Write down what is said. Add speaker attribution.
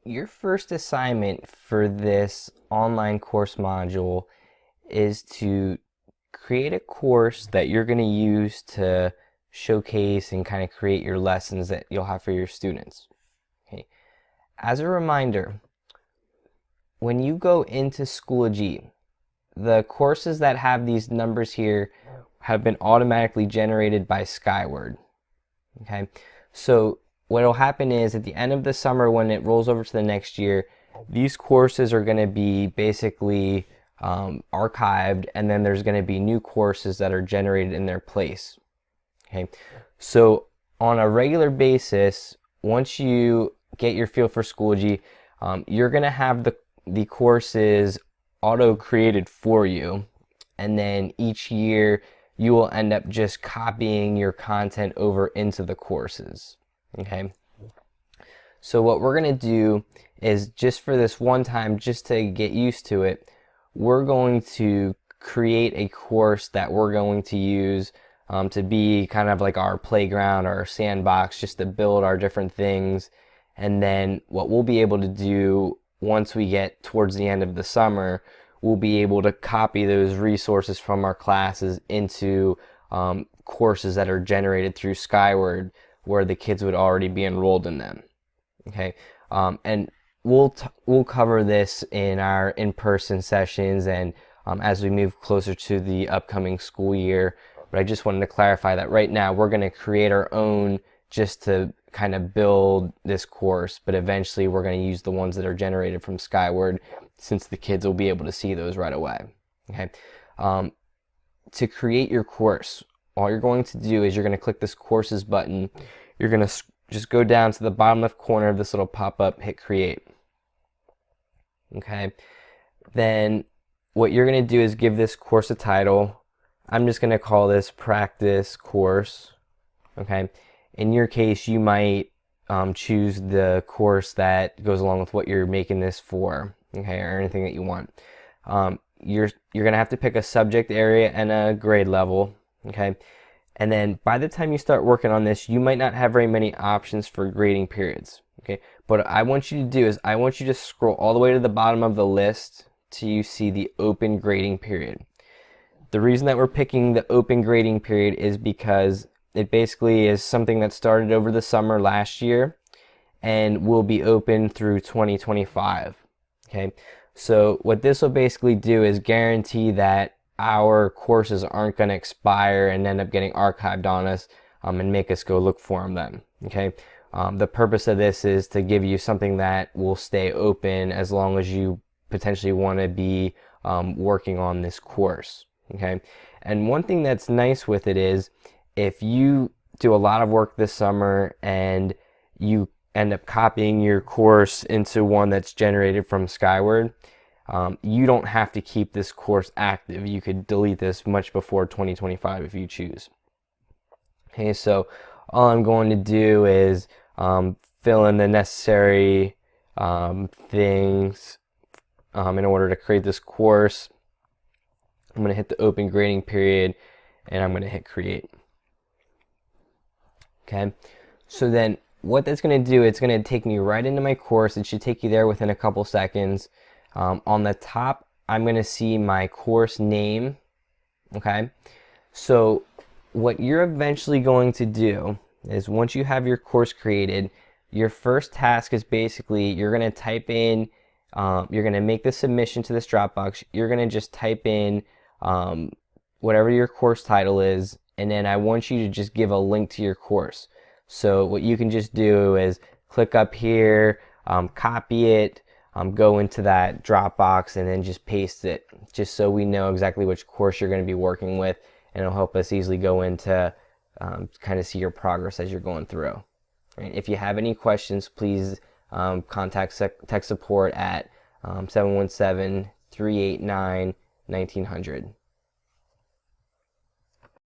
Speaker 1: your first assignment for this online course module is to create a course that you're going to use to showcase and kind of create your lessons that you'll have for your students. Okay. As a reminder, when you go into Schoology, the courses that have these numbers here have been automatically generated by Skyward. Okay, so what will happen is at the end of the summer, when it rolls over to the next year, these courses are going to be basically archived, and then there's going to be new courses that are generated in their place. Okay, so on a regular basis, once you get your feel for Schoology, you're going to have the courses auto created for you, and then each year you will end up just copying your content over into the courses. Okay, so what we're going to do is, just for this one time, just to get used to it, we're going to create a course that we're going to use to be kind of like our playground or our sandbox, just to build our different things. And then what we'll be able to do once we get towards the end of the summer, we'll be able to copy those resources from our classes into courses that are generated through Skyward, where the kids would already be enrolled in them. Okay, and we'll cover this in our in-person sessions and as we move closer to the upcoming school year. But I just wanted to clarify that right now we're going to create our own just to kind of build this course, but eventually we're going to use the ones that are generated from Skyward, since the kids will be able to see those right away. Okay, to create your course, all you're going to do is you're going to click this courses button. You're going to just go down to the bottom left corner of this little pop-up, hit create. Okay, then what you're going to do is give this course a title. I'm just going to call this practice course. Okay, in your case you might choose the course that goes along with what you're making this for, okay, or anything that you want. You're going to have to pick a subject area and a grade level. Okay, and then by the time you start working on this, you might not have very many options for grading periods. Okay, but what I want you to do is I want you to scroll all the way to the bottom of the list till you see the open grading period. The reason that we're picking the open grading period is because it basically is something that started over the summer last year and will be open through 2025. Okay, so what this will basically do is guarantee that our courses aren't going to expire and end up getting archived on us and make us go look for them then. Okay, the purpose of this is to give you something that will stay open as long as you potentially want to be working on this course. Okay, and one thing that's nice with it is, if you do a lot of work this summer and you end up copying your course into one that's generated from Skyward, you don't have to keep this course active. You could delete this much before 2025 if you choose. Okay, so all I'm going to do is fill in the necessary things in order to create this course. I'm going to hit the open grading period and I'm going to hit create. Okay, so then what that's going to do, it's going to take me right into my course. It should take you there within a couple seconds. On the top, I'm going to see my course name. Okay, so what you're eventually going to do is, once you have your course created, your first task is basically you're going to type in, you're going to make the submission to this Dropbox. You're going to just type in whatever your course title is, and then I want you to just give a link to your course. So what you can just do is click up here, copy it, go into that Dropbox, and then just paste it, just so we know exactly which course you're going to be working with, and it'll help us easily go into kind of see your progress as you're going through. Right? If you have any questions, please contact tech support at 717-389-1900.